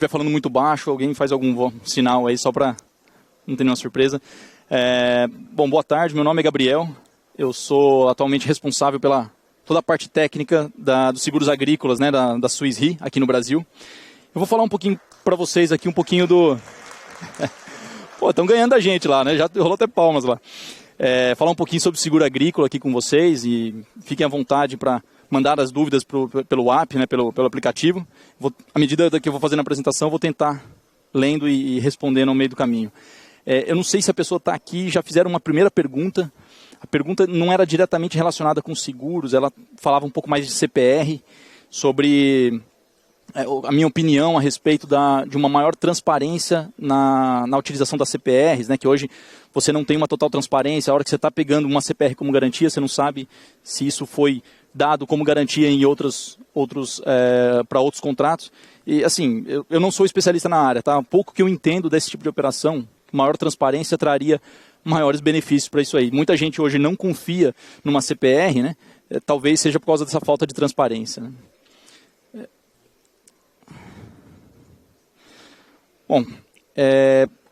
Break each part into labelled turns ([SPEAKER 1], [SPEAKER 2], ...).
[SPEAKER 1] estiver falando muito baixo, alguém faz algum sinal aí só para não ter nenhuma surpresa. Bom, boa tarde, meu nome é Gabriel, eu sou atualmente responsável pela toda a parte técnica dos seguros agrícolas, né, da Swiss Re aqui no Brasil. Eu vou falar um pouquinho para vocês aqui, um pouquinho do... Pô, estão ganhando a gente lá, né, já rolou até palmas lá. Falar um pouquinho sobre seguro agrícola aqui com vocês e fiquem à vontade para mandar as dúvidas pelo app, né, pelo aplicativo. À medida que eu vou fazendo a apresentação, eu vou tentar lendo e respondendo ao meio do caminho. Eu não sei se a pessoa está aqui e já fizeram uma primeira pergunta. A pergunta não era diretamente relacionada com seguros, ela falava um pouco mais de CPR, sobre a minha opinião a respeito de uma maior transparência na utilização das CPRs, né, que hoje você não tem uma total transparência. A hora que você está pegando uma CPR como garantia, você não sabe se isso foi dado como garantia em para outros contratos. E assim, eu não sou especialista na área, tá? Pouco que eu entendo desse tipo de operação, maior transparência traria maiores benefícios para isso aí. Muita gente hoje não confia numa CPR, né? Talvez seja por causa dessa falta de transparência, né? Bom,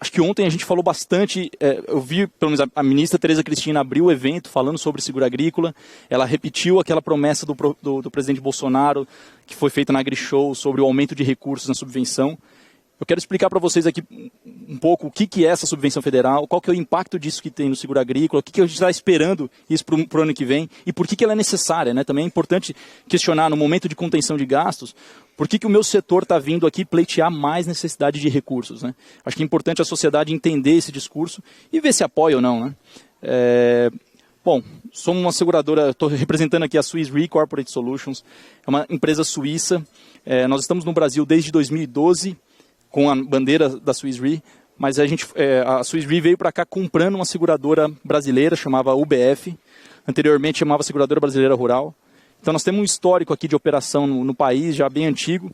[SPEAKER 1] acho que ontem a gente falou bastante, eu vi, pelo menos a ministra Tereza Cristina abriu o evento falando sobre seguro agrícola, ela repetiu aquela promessa do presidente Bolsonaro, que foi feita na AgriShow, sobre o aumento de recursos na subvenção. Eu quero explicar para vocês aqui um pouco o que é essa subvenção federal, qual que é o impacto disso que tem no seguro agrícola, o que a gente está esperando isso para o ano que vem e por que ela é necessária, né? Também é importante questionar no momento de contenção de gastos, por que o meu setor está vindo aqui pleitear mais necessidade de recursos, né? Acho que é importante a sociedade entender esse discurso e ver se apoia ou não, né? Bom, somos uma seguradora, estou representando aqui a Swiss Re Corporate Solutions, é uma empresa suíça, nós estamos no Brasil desde 2012, com a bandeira da Swiss Re, mas a Swiss Re veio para cá comprando uma seguradora brasileira, chamava UBF, anteriormente chamava Seguradora Brasileira Rural. Então nós temos um histórico aqui de operação no país, já bem antigo.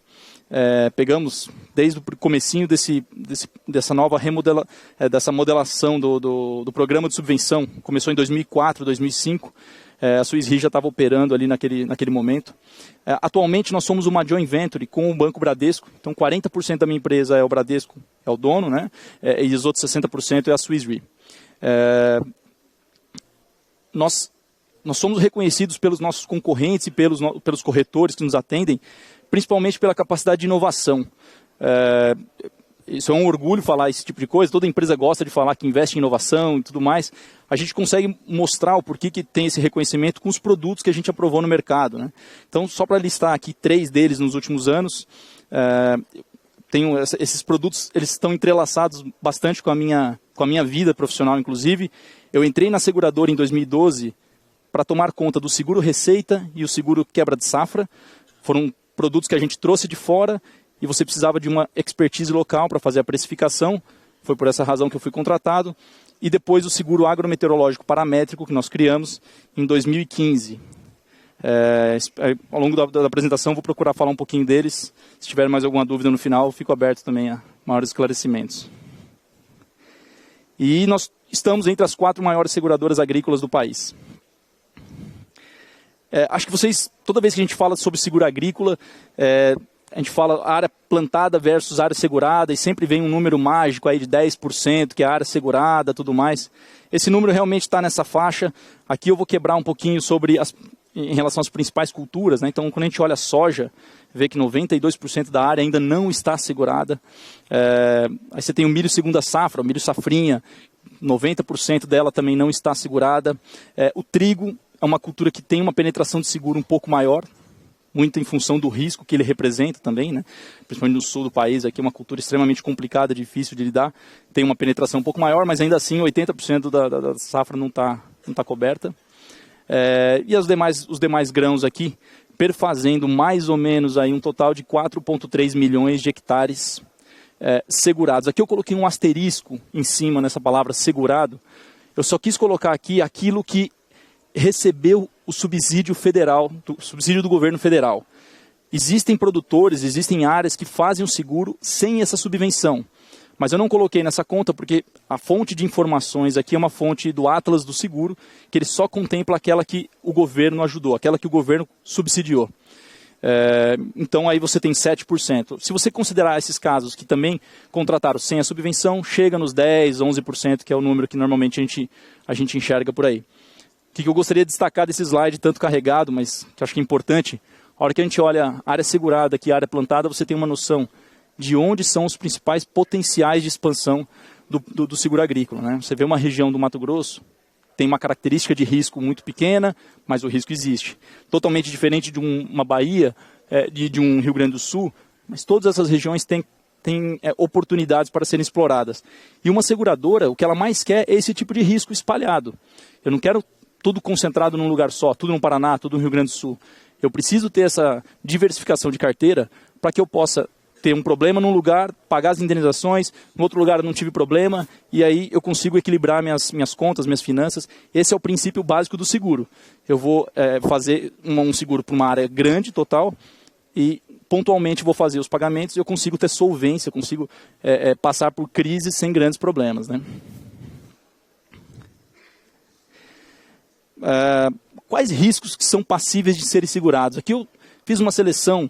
[SPEAKER 1] Pegamos desde o comecinho dessa nova dessa modelação do programa de subvenção, começou em 2004, 2005, a Swiss Re já estava operando ali naquele momento. Atualmente nós somos uma joint venture com o Banco Bradesco, então 40% da minha empresa é o Bradesco, é o dono, né? E os outros 60% é a Swiss Re. Nós somos reconhecidos pelos nossos concorrentes e pelos corretores que nos atendem, principalmente pela capacidade de inovação. Isso é um orgulho falar esse tipo de coisa, toda empresa gosta de falar que investe em inovação e tudo mais. A gente consegue mostrar o porquê que tem esse reconhecimento com os produtos que a gente aprovou no mercado, né? Então, só para listar aqui 3 deles nos últimos anos, esses produtos eles estão entrelaçados bastante com a minha vida profissional, inclusive. Eu entrei na seguradora em 2012 para tomar conta do seguro receita e o seguro quebra de safra. Foram produtos que a gente trouxe de fora e você precisava de uma expertise local para fazer a precificação. Foi por essa razão que eu fui contratado. E depois o seguro agrometeorológico paramétrico que nós criamos em 2015. Ao longo da apresentação vou procurar falar um pouquinho deles. Se tiver mais alguma dúvida no final, fico aberto também a maiores esclarecimentos. E nós estamos entre as 4 maiores seguradoras agrícolas do país. Acho que vocês, toda vez que a gente fala sobre seguro agrícola, a gente fala área plantada versus área segurada, e sempre vem um número mágico aí de 10%, que é a área segurada, tudo mais. Esse número realmente está nessa faixa. Aqui eu vou quebrar um pouquinho em relação às principais culturas, né? Então, quando a gente olha a soja, vê que 92% da área ainda não está segurada. Aí você tem o milho segunda safra, o milho safrinha, 90% dela também não está segurada. O trigo é uma cultura que tem uma penetração de seguro um pouco maior, muito em função do risco que ele representa também, né? Principalmente no sul do país, aqui é uma cultura extremamente complicada, difícil de lidar, tem uma penetração um pouco maior, mas ainda assim 80% da safra não tá coberta. E os demais grãos aqui, perfazendo mais ou menos aí um total de 4,3 milhões de hectares segurados. Aqui eu coloquei um asterisco em cima nessa palavra segurado. Eu só quis colocar aqui aquilo que recebeu o subsídio federal, o subsídio do governo federal. Existem produtores, existem áreas que fazem o seguro sem essa subvenção. Mas eu não coloquei nessa conta porque a fonte de informações aqui é uma fonte do Atlas do Seguro, que ele só contempla aquela que o governo ajudou, aquela que o governo subsidiou. Então aí você tem 7%. Se você considerar esses casos que também contrataram sem a subvenção, chega nos 10%, 11%, que é o número que normalmente a gente enxerga por aí. O que eu gostaria de destacar desse slide tanto carregado, mas que eu acho que é importante, a hora que a gente olha a área segurada aqui, a área plantada, você tem uma noção de onde são os principais potenciais de expansão do seguro agrícola, né? Você vê uma região do Mato Grosso, tem uma característica de risco muito pequena, mas o risco existe. Totalmente diferente de uma Bahia, de um Rio Grande do Sul, mas todas essas regiões têm oportunidades para serem exploradas. E uma seguradora, o que ela mais quer é esse tipo de risco espalhado. Eu não quero tudo concentrado num lugar só, tudo no Paraná, tudo no Rio Grande do Sul. Eu preciso ter essa diversificação de carteira para que eu possa ter um problema num lugar, pagar as indenizações, no outro lugar eu não tive problema, e aí eu consigo equilibrar minhas contas, minhas finanças. Esse é o princípio básico do seguro. Eu vou fazer um seguro para uma área grande, total, e pontualmente vou fazer os pagamentos e eu consigo ter solvência, consigo passar por crises sem grandes problemas, né? Quais riscos que são passíveis de serem segurados? Aqui eu fiz uma seleção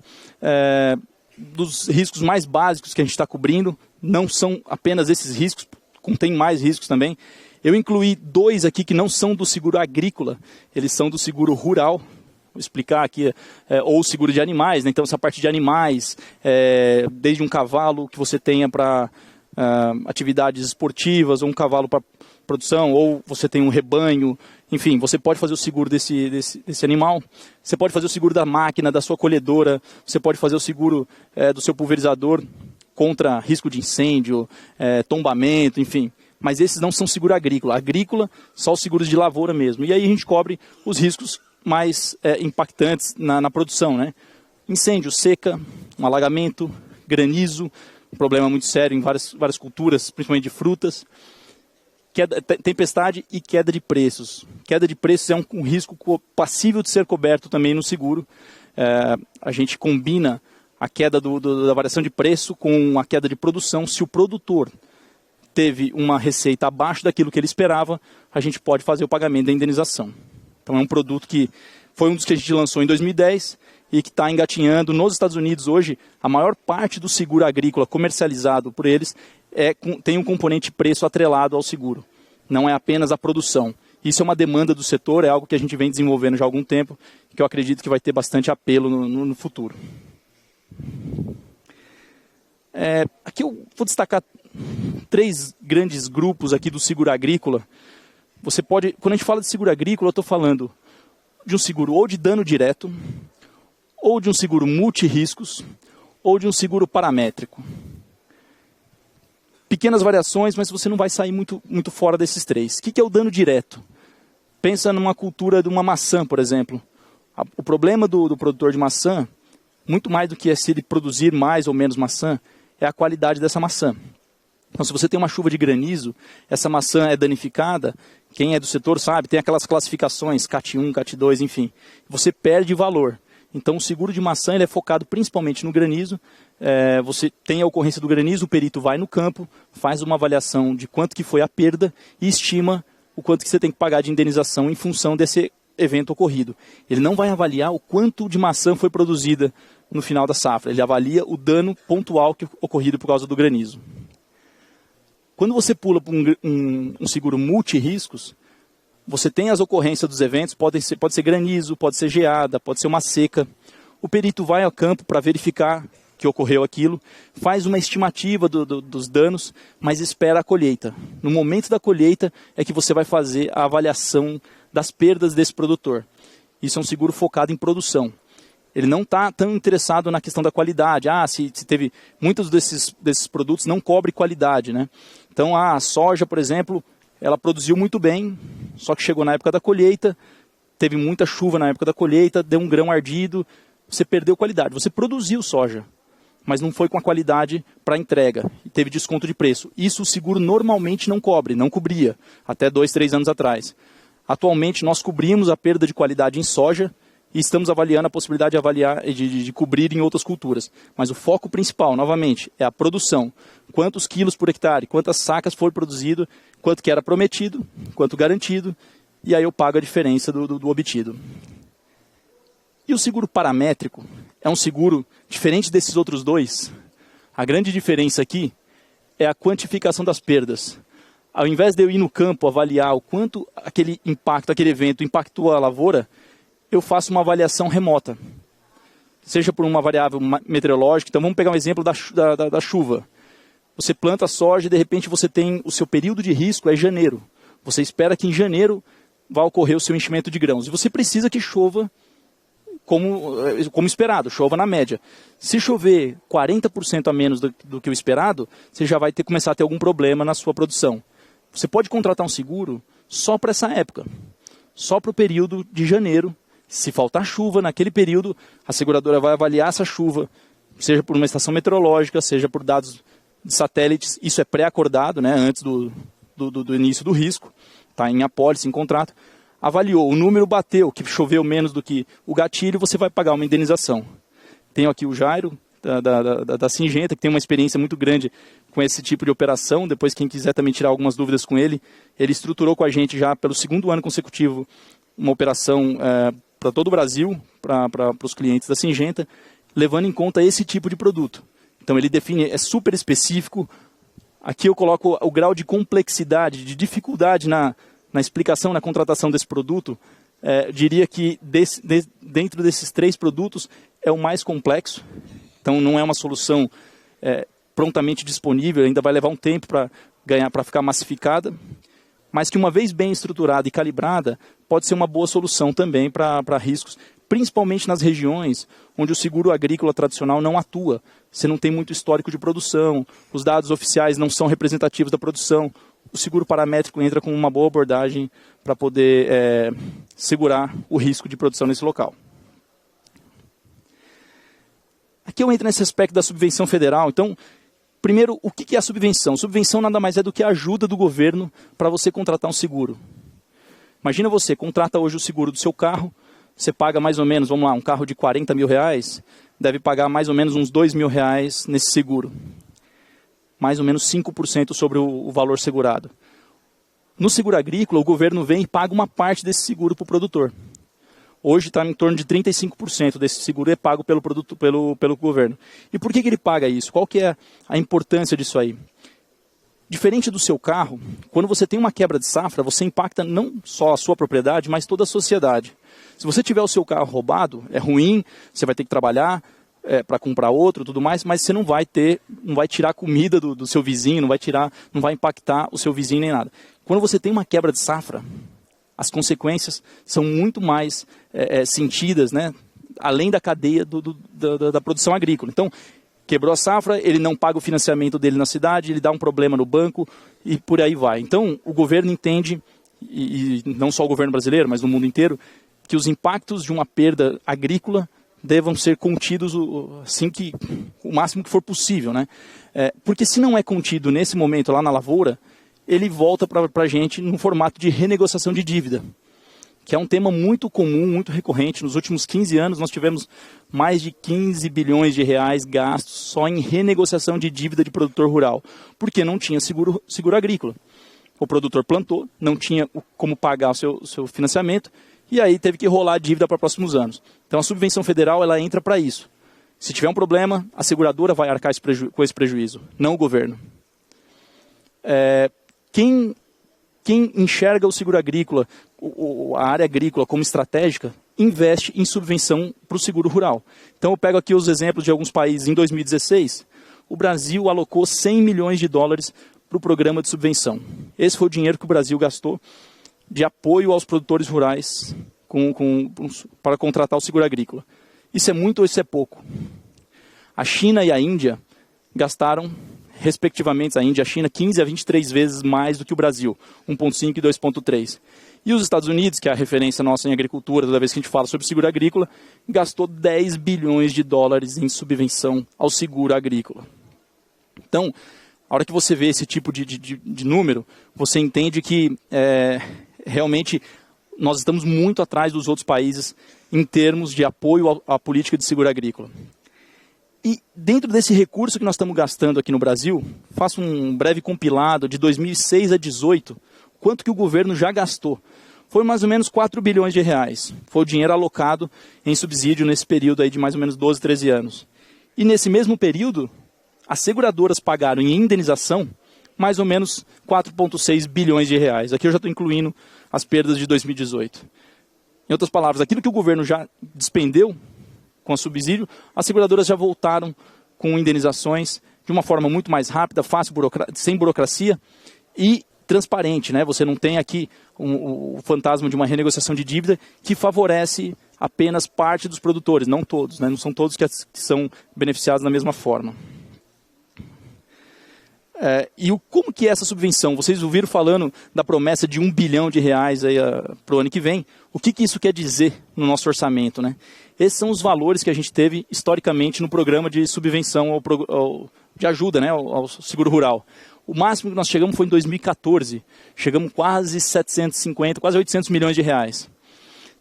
[SPEAKER 1] dos riscos mais básicos que a gente está cobrindo. Não são apenas esses riscos, contém mais riscos também. Eu incluí 2 aqui que não são do seguro agrícola, eles são do seguro rural. Vou explicar aqui, ou seguro de animais, né? Então essa parte de animais, desde um cavalo que você tenha para atividades esportivas, ou um cavalo para produção, ou você tem um rebanho, enfim, você pode fazer o seguro desse animal, você pode fazer o seguro da máquina, da sua colhedora, você pode fazer o seguro do seu pulverizador contra risco de incêndio, tombamento, enfim. Mas esses não são seguro agrícola. Agrícola, só os seguros de lavoura mesmo. E aí a gente cobre os riscos mais impactantes na produção, né? Incêndio, seca, um alagamento, granizo, um problema muito sério em várias culturas, principalmente de frutas. Tempestade e queda de preços. Queda de preços é um risco passível de ser coberto também no seguro. A gente combina a queda da variação de preço com a queda de produção. Se o produtor teve uma receita abaixo daquilo que ele esperava, a gente pode fazer o pagamento da indenização. Então é um produto que foi um dos que a gente lançou em 2010 e que está engatinhando. Nos Estados Unidos hoje, a maior parte do seguro agrícola comercializado por eles tem um componente preço atrelado ao seguro. Não é apenas a produção. Isso é uma demanda do setor, é algo que a gente vem desenvolvendo já há algum tempo, que eu acredito que vai ter bastante apelo no futuro. Aqui eu vou destacar 3 grandes grupos aqui do seguro agrícola. Quando a gente fala de seguro agrícola, eu estou falando de um seguro ou de dano direto, ou de um seguro multirriscos, ou de um seguro paramétrico. Pequenas variações, mas você não vai sair muito fora desses 3. O que é o dano direto? Pensa numa cultura de uma maçã, por exemplo. O problema do produtor de maçã, muito mais do que se ele produzir mais ou menos maçã, é a qualidade dessa maçã. Então, se você tem uma chuva de granizo, essa maçã é danificada, quem é do setor sabe, tem aquelas classificações, CAT1, CAT2, enfim. Você perde valor. Então, o seguro de maçã ele é focado principalmente no granizo. Você tem a ocorrência do granizo, o perito vai no campo, faz uma avaliação de quanto que foi a perda e estima o quanto que você tem que pagar de indenização em função desse evento ocorrido. Ele não vai avaliar o quanto de maçã foi produzida no final da safra. Ele avalia o dano pontual que ocorrido por causa do granizo. Quando você pula para um seguro multirriscos, você tem as ocorrências dos eventos, pode ser granizo, pode ser geada, pode ser uma seca. O perito vai ao campo para verificar que ocorreu aquilo, faz uma estimativa dos danos, mas espera a colheita. No momento da colheita é que você vai fazer a avaliação das perdas desse produtor. Isso é um seguro focado em produção. Ele não está tão interessado na questão da qualidade. Se teve muitos desses produtos não cobre qualidade, né? Então a soja, por exemplo, ela produziu muito bem, só que chegou na época da colheita, teve muita chuva na época da colheita, deu um grão ardido, você perdeu qualidade. Você produziu soja, mas não foi com a qualidade para entrega, e teve desconto de preço. Isso o seguro normalmente não cobre, não cobria, até 2, 3 anos atrás. Atualmente nós cobrimos a perda de qualidade em soja, e estamos avaliando a possibilidade de cobrir em outras culturas. Mas o foco principal, novamente, é a produção. Quantos quilos por hectare, quantas sacas foi produzido, quanto que era prometido, quanto garantido, e aí eu pago a diferença do obtido. E o seguro paramétrico é um seguro diferente desses outros dois. A grande diferença aqui é a quantificação das perdas. Ao invés de eu ir no campo avaliar o quanto aquele impacto, aquele evento impactou a lavoura, eu faço uma avaliação remota. Seja por uma variável meteorológica. Então vamos pegar um exemplo da chuva. Você planta soja e de repente você tem o seu período de risco é janeiro. Você espera que em janeiro vai ocorrer o seu enchimento de grãos. E você precisa que chova como esperado, chova na média. Se chover 40% a menos do que o esperado, você já vai começar a ter algum problema na sua produção. Você pode contratar um seguro só para essa época, só para o período de janeiro. Se faltar chuva naquele período, a seguradora vai avaliar essa chuva, seja por uma estação meteorológica, seja por dados de satélites. Isso é pré-acordado, né, antes do início do risco, está em apólice, em contrato. Avaliou, o número bateu, que choveu menos do que o gatilho, você vai pagar uma indenização. Tenho aqui o Jairo, da Syngenta, que tem uma experiência muito grande com esse tipo de operação. Depois, quem quiser também tirar algumas dúvidas com ele, ele estruturou com a gente já pelo 2º ano consecutivo uma operação para todo o Brasil, para os clientes da Syngenta, levando em conta esse tipo de produto. Então ele define, é super específico. Aqui eu coloco o grau de complexidade, de dificuldade na explicação, na contratação desse produto. Diria que dentro desses 3 produtos é o mais complexo. Então não é uma solução prontamente disponível, ainda vai levar um tempo para ficar massificada, mas que uma vez bem estruturada e calibrada, pode ser uma boa solução também para riscos, principalmente nas regiões onde o seguro agrícola tradicional não atua. Você não tem muito histórico de produção, os dados oficiais não são representativos da produção. O seguro paramétrico entra com uma boa abordagem para poder segurar o risco de produção nesse local. Aqui eu entro nesse aspecto da subvenção federal. Então, primeiro, o que é a subvenção? Subvenção nada mais é do que a ajuda do governo para você contratar um seguro. Imagina você contrata hoje o seguro do seu carro, você paga mais ou menos, vamos lá, um carro de 40 mil reais, deve pagar mais ou menos uns 2 mil reais nesse seguro. Mais ou menos 5% sobre o valor segurado. No seguro agrícola, o governo vem e paga uma parte desse seguro para o produtor. Hoje está em torno de 35% desse seguro é pago pelo governo. E por que ele paga isso? Qual que é a importância disso aí? Diferente do seu carro, quando você tem uma quebra de safra, você impacta não só a sua propriedade, mas toda a sociedade. Se você tiver o seu carro roubado, é ruim, você vai ter que trabalhar para comprar outro, tudo mais, mas você não vai tirar a comida do seu vizinho, não vai impactar o seu vizinho nem nada. Quando você tem uma quebra de safra, as consequências são muito mais sentidas, né, além da cadeia da produção agrícola. Então, quebrou a safra, ele não paga o financiamento dele na cidade, ele dá um problema no banco e por aí vai. Então, o governo entende, e não só o governo brasileiro, mas no mundo inteiro, que os impactos de uma perda agrícola devam ser contidos assim o máximo que for possível, né? Porque se não é contido nesse momento lá na lavoura, ele volta para a gente no formato de renegociação de dívida, que é um tema muito comum, muito recorrente. Nos últimos 15 anos nós tivemos mais de 15 bilhões de reais gastos só em renegociação de dívida de produtor rural, porque não tinha seguro agrícola. O produtor plantou, não tinha como pagar o seu financiamento, e aí teve que rolar a dívida para próximos anos. Então a subvenção federal ela entra para isso. Se tiver um problema, a seguradora vai arcar com esse prejuízo, não o governo. Quem enxerga o seguro agrícola, a área agrícola como estratégica, investe em subvenção para o seguro rural. Então eu pego aqui os exemplos de alguns países. Em 2016, o Brasil alocou 100 milhões de dólares para o programa de subvenção. Esse foi o dinheiro que o Brasil gastou de apoio aos produtores rurais para contratar o seguro agrícola. Isso é muito ou isso é pouco? A China e a Índia gastaram, respectivamente, a Índia e a China, 15 a 23 vezes mais do que o Brasil, 1,5 e 2,3. E os Estados Unidos, que é a referência nossa em agricultura, toda vez que a gente fala sobre seguro agrícola, gastou 10 bilhões de dólares em subvenção ao seguro agrícola. Então, a hora que você vê esse tipo de número, você entende que realmente nós estamos muito atrás dos outros países em termos de apoio à política de seguro agrícola. E dentro desse recurso que nós estamos gastando aqui no Brasil, faço um breve compilado de 2006 a 2018, quanto que o governo já gastou. foi mais ou menos 4 bilhões de reais. Foi o dinheiro alocado em subsídio nesse período aí de mais ou menos 12, 13 anos. E nesse mesmo período, as seguradoras pagaram em indenização mais ou menos 4,6 bilhões de reais. Aqui eu já estou incluindo as perdas de 2018. Em outras palavras, aquilo que o governo já despendeu com o subsídio, as seguradoras já voltaram com indenizações de uma forma muito mais rápida, fácil, sem burocracia e transparente, né? Você não tem aqui o fantasma de uma renegociação de dívida que favorece apenas parte dos produtores, não todos, né? Não são todos que são beneficiados da mesma forma. Como que é essa subvenção? Vocês ouviram falando da promessa de 1 bilhão de reais para o ano que vem. O que isso quer dizer no nosso orçamento, né? Esses são os valores que a gente teve historicamente no programa de subvenção de ajuda, né, ao seguro rural. O máximo que nós chegamos foi em 2014. Chegamos quase 750, quase 800 milhões de reais.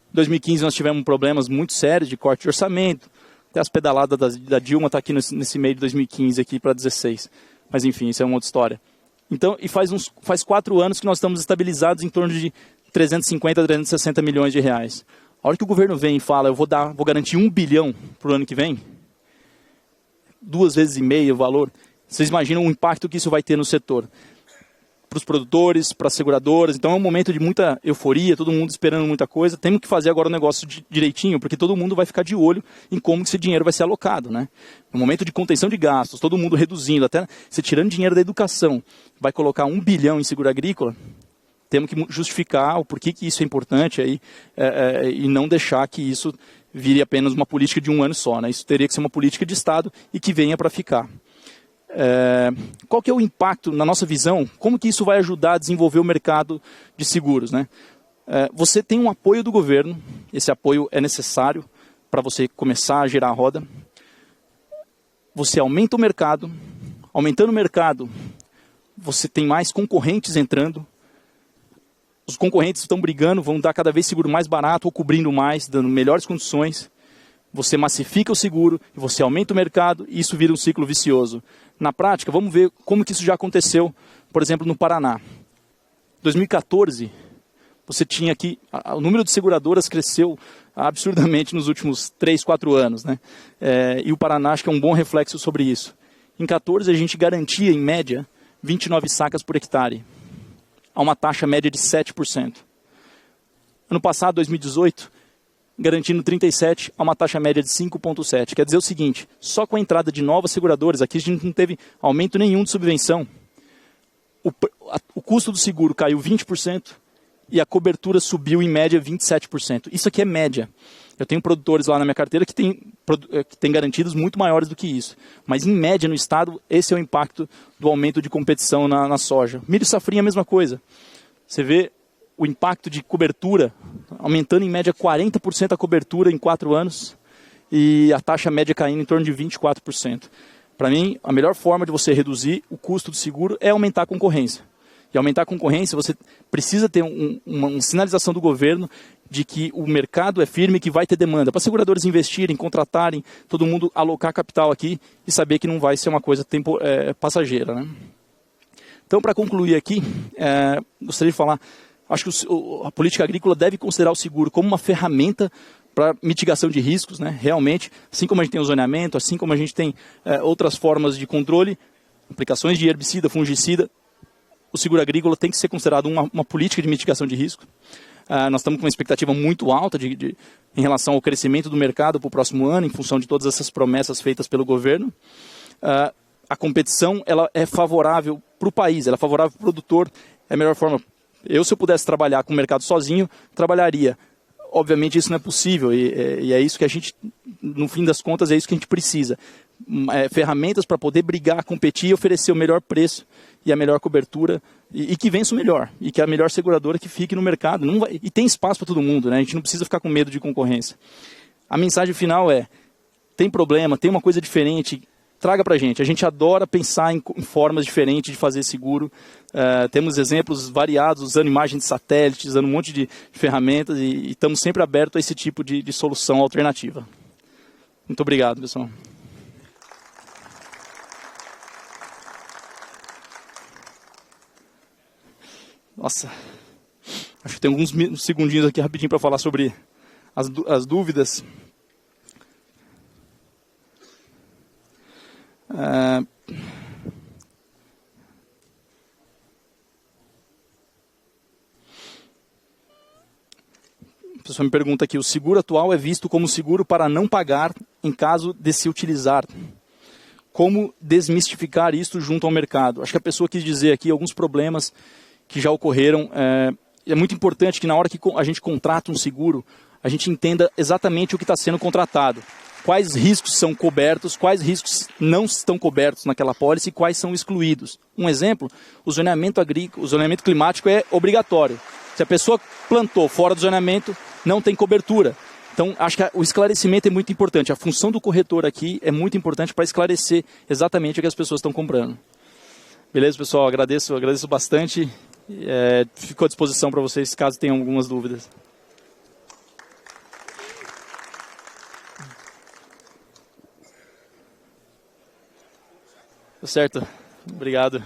[SPEAKER 1] Em 2015 nós tivemos problemas muito sérios de corte de orçamento. Até as pedaladas da Dilma está aqui nesse meio de 2015 aqui para 2016. Mas enfim, isso é uma outra história. Então, e faz 4 anos que nós estamos estabilizados em torno de 350 a 360 milhões de reais. A hora que o governo vem e fala, eu vou garantir 1 bilhão para o ano que vem, 2,5 vezes o valor, vocês imaginam o impacto que isso vai ter no setor. Para os produtores, para as seguradoras. Então é um momento de muita euforia, todo mundo esperando muita coisa. Temos que fazer agora o negócio direitinho, porque todo mundo vai ficar de olho em como esse dinheiro vai ser alocado, né? No momento de contenção de gastos, todo mundo reduzindo, até você tirando dinheiro da educação, vai colocar 1 bilhão em seguro agrícola, temos que justificar o porquê que isso é importante aí, e não deixar que isso vire apenas uma política de um ano só, né? Isso teria que ser uma política de Estado e que venha para ficar. Qual que é o impacto, na nossa visão, como que isso vai ajudar a desenvolver o mercado de seguros, né? Você tem um apoio do governo, esse apoio é necessário para você começar a girar a roda. Você aumenta o mercado, aumentando o mercado, você tem mais concorrentes entrando, os concorrentes estão brigando, vão dar cada vez seguro mais barato ou cobrindo mais, dando melhores condições. Você massifica o seguro, e você aumenta o mercado e isso vira um ciclo vicioso. Na prática, vamos ver como que isso já aconteceu, por exemplo, no Paraná. Em 2014, você tinha aqui, o número de seguradoras cresceu absurdamente nos últimos 3, 4 anos, né? E o Paraná acho que é um bom reflexo sobre isso. Em 2014, a gente garantia, em média, 29 sacas por hectare, a uma taxa média de 7%. Ano passado, 2018, garantindo 37 a uma taxa média de 5,7. Quer dizer o seguinte, só com a entrada de novas seguradoras, aqui a gente não teve aumento nenhum de subvenção, o custo do seguro caiu 20% e a cobertura subiu em média 27%. Isso aqui é média. Eu tenho produtores lá na minha carteira que têm garantidos muito maiores do que isso. Mas em média no estado, esse é o impacto do aumento de competição na soja. Milho e safrinha a mesma coisa. Você vê o impacto de cobertura, aumentando em média 40% a cobertura em 4 anos e a taxa média caindo em torno de 24%. Para mim, a melhor forma de você reduzir o custo do seguro é aumentar a concorrência. E aumentar a concorrência, você precisa ter uma sinalização do governo de que o mercado é firme e que vai ter demanda. Para seguradores investirem, contratarem, todo mundo alocar capital aqui e saber que não vai ser uma coisa passageira, né? Então, para concluir aqui, gostaria de falar, acho que a política agrícola deve considerar o seguro como uma ferramenta para mitigação de riscos, né? Realmente, assim como a gente tem o zoneamento, assim como a gente tem outras formas de controle, aplicações de herbicida, fungicida, o seguro agrícola tem que ser considerado uma política de mitigação de risco. Nós estamos com uma expectativa muito alta em relação ao crescimento do mercado para o próximo ano, em função de todas essas promessas feitas pelo governo. A competição ela é favorável para o país, ela é favorável para o produtor, é a melhor forma. Se eu pudesse trabalhar com o mercado sozinho, trabalharia. Obviamente isso não é possível e é isso que a gente, no fim das contas, é isso que a gente precisa. Ferramentas para poder brigar, competir e oferecer o melhor preço e a melhor cobertura e que vença o melhor. E que a melhor seguradora que fique no mercado. E tem espaço para todo mundo, né? A gente não precisa ficar com medo de concorrência. A mensagem final tem problema, tem uma coisa diferente, traga para a gente. A gente adora pensar em formas diferentes de fazer seguro. Temos exemplos variados, usando imagens de satélite, usando um monte de ferramentas e estamos sempre abertos a esse tipo de solução alternativa. Muito obrigado, pessoal. Nossa, Acho que tem alguns segundinhos aqui rapidinho para falar sobre as dúvidas. A pessoa me pergunta aqui, o seguro atual é visto como seguro para não pagar em caso de se utilizar. Como desmistificar isso junto ao mercado? Acho que a pessoa quis dizer aqui alguns problemas que já ocorreram. É muito importante que na hora que a gente contrata um seguro, a gente entenda exatamente o que está sendo contratado. Quais riscos são cobertos, quais riscos não estão cobertos naquela apólice e quais são excluídos. Um exemplo, o zoneamento agrícola, o zoneamento climático é obrigatório. Se a pessoa plantou fora do zoneamento, não tem cobertura. Então, acho que o esclarecimento é muito importante. A função do corretor aqui é muito importante para esclarecer exatamente o que as pessoas estão comprando. Beleza, pessoal? Agradeço bastante. Fico à disposição para vocês, caso tenham algumas dúvidas. Tá certo? Obrigado.